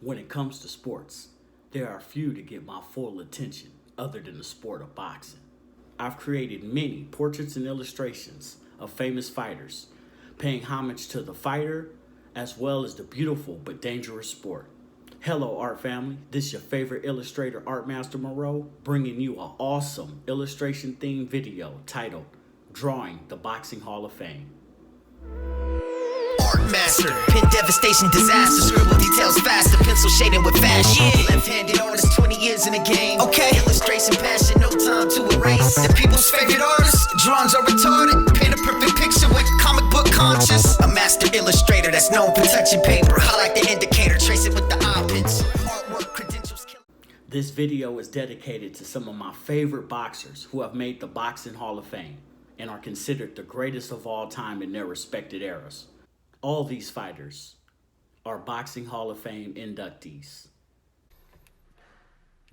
When it comes to sports, there are few to get my full attention other than the sport of boxing. I've created many portraits and illustrations of famous fighters, paying homage to the fighter as well as the beautiful but dangerous sport. Hello, art family. This is your favorite illustrator, Art Master Moreau, bringing you an awesome illustration-themed video titled Drawing the Boxing Hall of Fame. Art master, pin devastation, disaster, scribble details faster, pencil shading with fashion. Left-handed artist, 20 years in the game. Okay, illustration passion, no time to erase. The people's favorite artist, drawings are retarded. Paint a perfect picture with comic book conscious. A master illustrator that's known for touching paper. Highlight the indicator, trace it with the eye pencil. Artwork credentials kill. This video is dedicated to some of my favorite boxers who have made the Boxing Hall of Fame and are considered the greatest of all time in their respected eras. All these fighters are Boxing Hall of Fame inductees.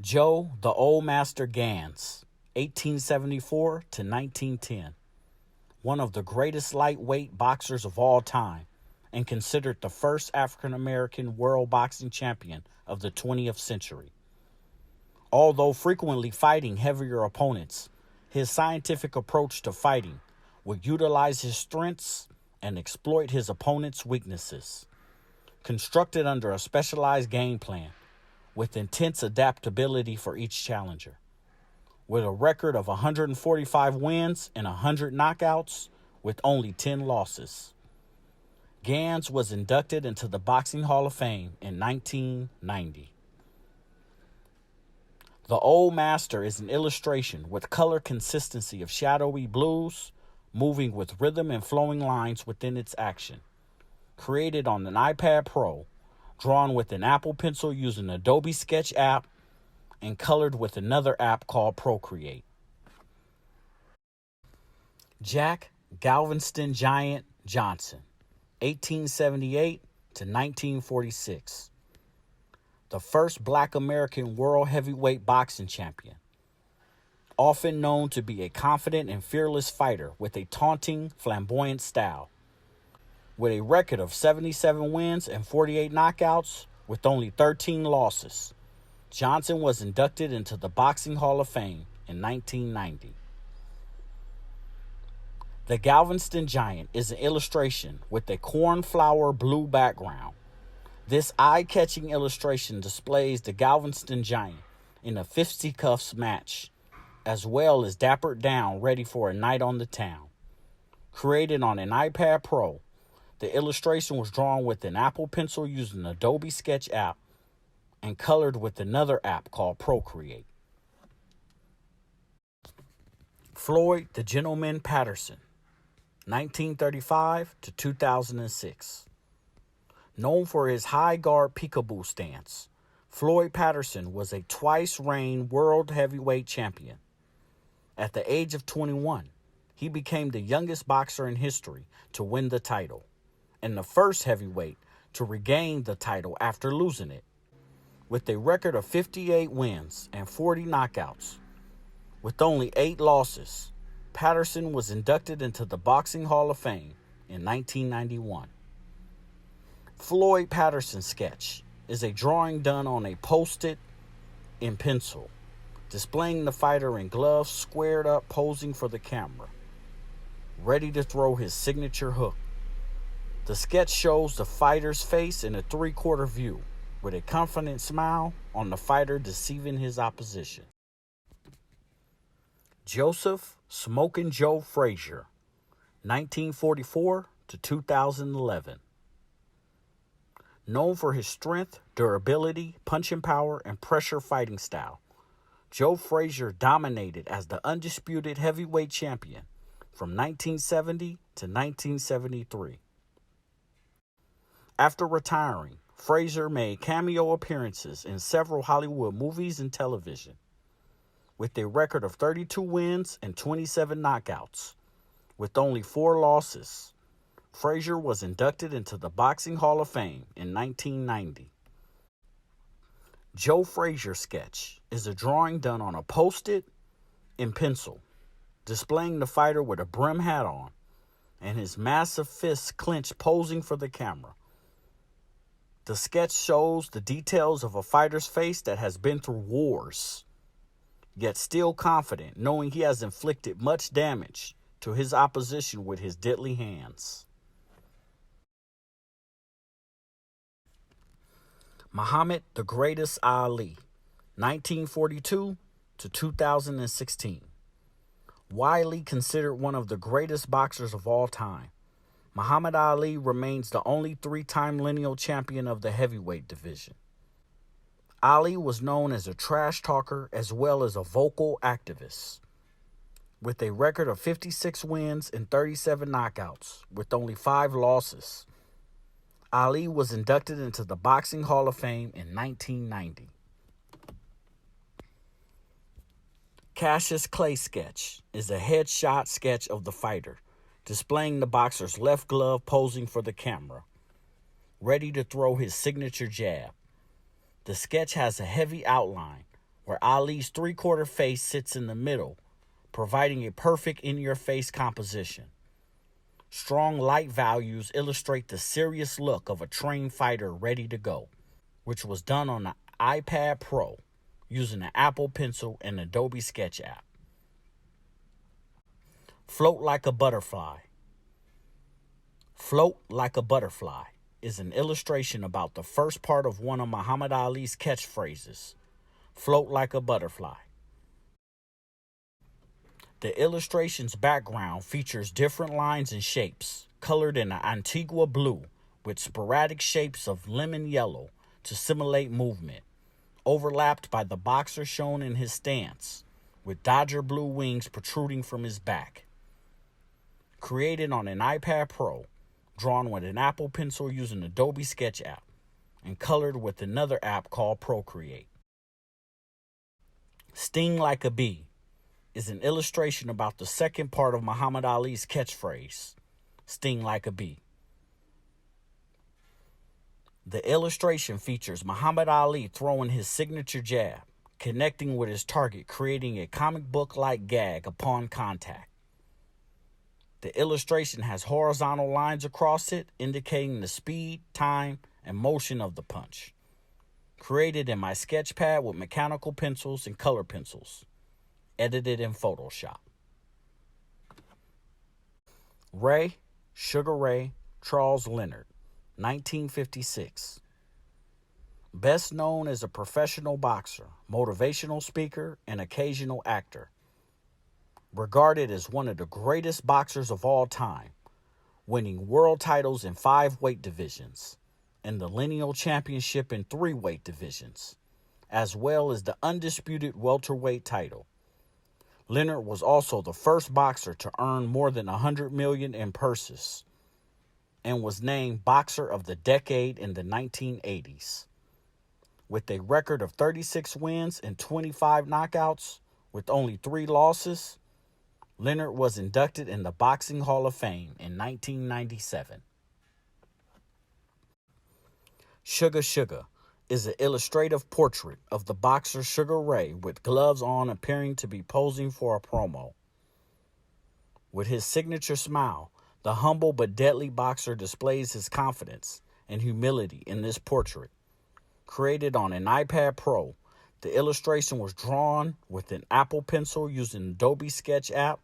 Joe, the Old Master Gans, 1874 to 1910. One of the greatest lightweight boxers of all time and considered the first African-American world boxing champion of the 20th century. Although frequently fighting heavier opponents, his scientific approach to fighting would utilize his strengths and exploit his opponent's weaknesses. Constructed under a specialized game plan with intense adaptability for each challenger. With a record of 145 wins and 100 knockouts with only 10 losses. Gans was inducted into the Boxing Hall of Fame in 1990. The Old Master is an illustration with color consistency of shadowy blues, moving with rhythm and flowing lines within its action. Created on an iPad Pro, drawn with an Apple Pencil using Adobe Sketch app, and colored with another app called Procreate. Jack Galveston Giant Johnson, 1878 to 1946. The first Black American world heavyweight boxing champion. Often known to be a confident and fearless fighter with a taunting, flamboyant style. With a record of 77 wins and 48 knockouts with only 13 losses, Johnson was inducted into the Boxing Hall of Fame in 1990. The Galveston Giant is an illustration with a cornflower blue background. This eye-catching illustration displays the Galveston Giant in a fisticuffs match, as well as dappered down ready for a night on the town. Created on an iPad Pro, the illustration was drawn with an Apple Pencil using Adobe Sketch app and colored with another app called Procreate. Floyd the Gentleman Patterson, 1935 to 2006. Known for his high guard peekaboo stance, Floyd Patterson was a twice-reigned world heavyweight champion. At the age of 21, he became the youngest boxer in history to win the title, and the first heavyweight to regain the title after losing it. With a record of 58 wins and 40 knockouts, with only 8 losses, Patterson was inducted into the Boxing Hall of Fame in 1991. Floyd Patterson sketch is a drawing done on a Post-it in pencil, displaying the fighter in gloves squared up posing for the camera, ready to throw his signature hook. The sketch shows the fighter's face in a 3/4 view, with a confident smile on the fighter deceiving his opposition. Joseph Smokin' Joe Frazier, 1944 to 2011. Known for his strength, durability, punching power, and pressure fighting style, Joe Frazier dominated as the undisputed heavyweight champion from 1970 to 1973. After retiring, Frazier made cameo appearances in several Hollywood movies and television. With a record of 32 wins and 27 knockouts, with only 4 losses, Frazier was inducted into the Boxing Hall of Fame in 1990. Joe Frazier sketch is a drawing done on a Post-it in pencil, displaying the fighter with a brim hat on and his massive fists clenched posing for the camera. The sketch shows the details of a fighter's face that has been through wars, yet still confident, knowing he has inflicted much damage to his opposition with his deadly hands. Muhammad the Greatest Ali, 1942 to 2016. Widely considered one of the greatest boxers of all time, Muhammad Ali remains the only three-time lineal champion of the heavyweight division. Ali was known as a trash talker as well as a vocal activist. With a record of 56 wins and 37 knockouts, with only 5 losses, Ali was inducted into the Boxing Hall of Fame in 1990. Cassius Clay sketch is a headshot sketch of the fighter, displaying the boxer's left glove posing for the camera, ready to throw his signature jab. The sketch has a heavy outline where Ali's three-quarter face sits in the middle, providing a perfect in-your-face composition. Strong light values illustrate the serious look of a trained fighter ready to go, which was done on the iPad Pro using an Apple Pencil and Adobe Sketch app. Float Like a Butterfly. Float Like a Butterfly is an illustration about the first part of one of Muhammad Ali's catchphrases, float like a butterfly. The illustration's background features different lines and shapes, colored in an Antigua blue with sporadic shapes of lemon yellow to simulate movement, overlapped by the boxer shown in his stance, with Dodger blue wings protruding from his back. Created on an iPad Pro, drawn with an Apple Pencil using Adobe Sketch app, and colored with another app called Procreate. Sting Like a Bee is an illustration about the second part of Muhammad Ali's catchphrase, sting like a bee. The illustration features Muhammad Ali throwing his signature jab, connecting with his target, creating a comic book-like gag upon contact. The illustration has horizontal lines across it, indicating the speed, time, and motion of the punch. Created in my sketch pad with mechanical pencils and color pencils. Edited in Photoshop. Sugar Ray Charles Leonard, 1956. Best known as a professional boxer, motivational speaker, and occasional actor. Regarded as one of the greatest boxers of all time, winning world titles in 5 weight divisions and the lineal championship in 3 weight divisions, as well as the undisputed welterweight title. Leonard was also the first boxer to earn more than $100 million in purses and was named Boxer of the Decade in the 1980s. With a record of 36 wins and 25 knockouts with only 3 losses, Leonard was inducted in the Boxing Hall of Fame in 1997. Sugar Sugar is an illustrative portrait of the boxer Sugar Ray with gloves on, appearing to be posing for a promo. With his signature smile, the humble but deadly boxer displays his confidence and humility in this portrait. Created on an iPad Pro, the illustration was drawn with an Apple Pencil using Adobe Sketch app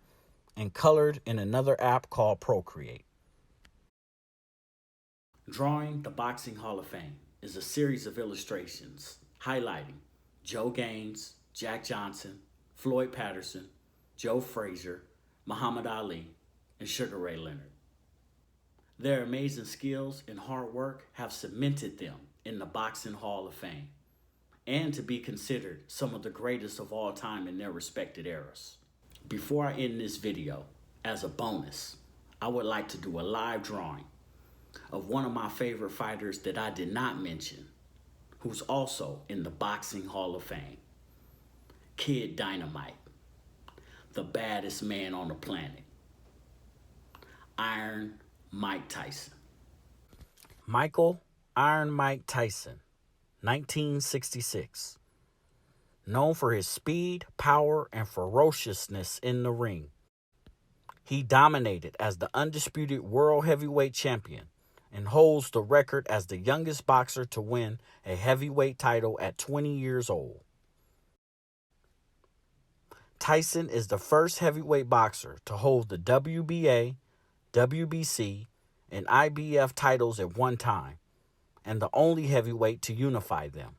and colored in another app called Procreate. Drawing the Boxing Hall of Fame is a series of illustrations highlighting Joe Gans, Jack Johnson, Floyd Patterson, Joe Frazier, Muhammad Ali, and Sugar Ray Leonard. Their amazing skills and hard work have cemented them in the Boxing Hall of Fame and to be considered some of the greatest of all time in their respected eras. Before I end this video, as a bonus, I would like to do a live drawing of one of my favorite fighters that I did not mention, who's also in the Boxing Hall of Fame. Kid Dynamite, the baddest man on the planet. Iron Mike Tyson. Michael Iron Mike Tyson, 1966. Known for his speed, power, and ferociousness in the ring. He dominated as the undisputed world heavyweight champion and holds the record as the youngest boxer to win a heavyweight title at 20 years old. Tyson is the first heavyweight boxer to hold the WBA, WBC, and IBF titles at one time, and the only heavyweight to unify them.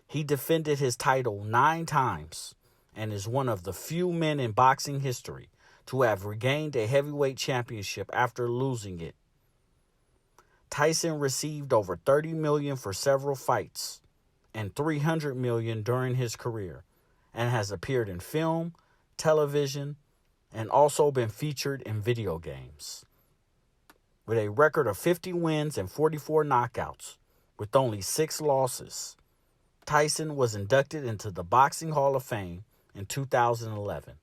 He defended his title 9 times and is one of the few men in boxing history to have regained a heavyweight championship after losing it. Tyson received over $30 million for several fights and $300 million during his career, and has appeared in film, television, and also been featured in video games. With a record of 50 wins and 44 knockouts, with only 6 losses, Tyson was inducted into the Boxing Hall of Fame in 2011.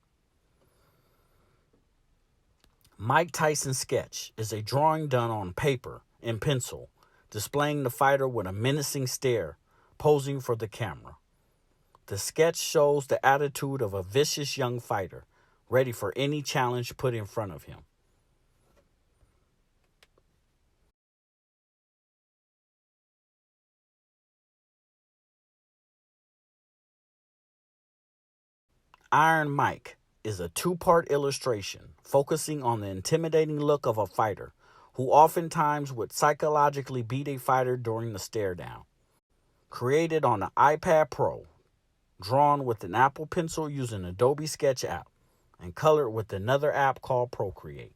Mike Tyson's sketch is a drawing done on paper and pencil, displaying the fighter with a menacing stare, posing for the camera. The sketch shows the attitude of a vicious young fighter, ready for any challenge put in front of him. Iron Mike is a 2-part illustration focusing on the intimidating look of a fighter who oftentimes would psychologically beat a fighter during the stare down. Created on the iPad Pro, drawn with an Apple Pencil using Adobe Sketch app, and colored with another app called Procreate.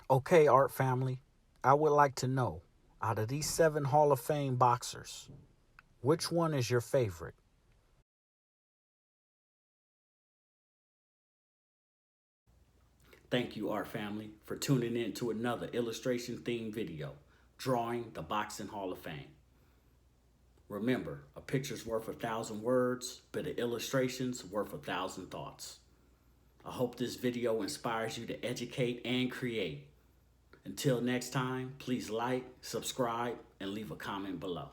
Okay, art family, I would like to know, out of these 7 Hall of Fame boxers, which one is your favorite? Thank you, art family, for tuning in to another illustration-themed video, Drawing the Boxing Hall of Fame. Remember, a picture's worth 1,000 words, but an illustration's worth 1,000 thoughts. I hope this video inspires you to educate and create. Until next time, please like, subscribe, and leave a comment below.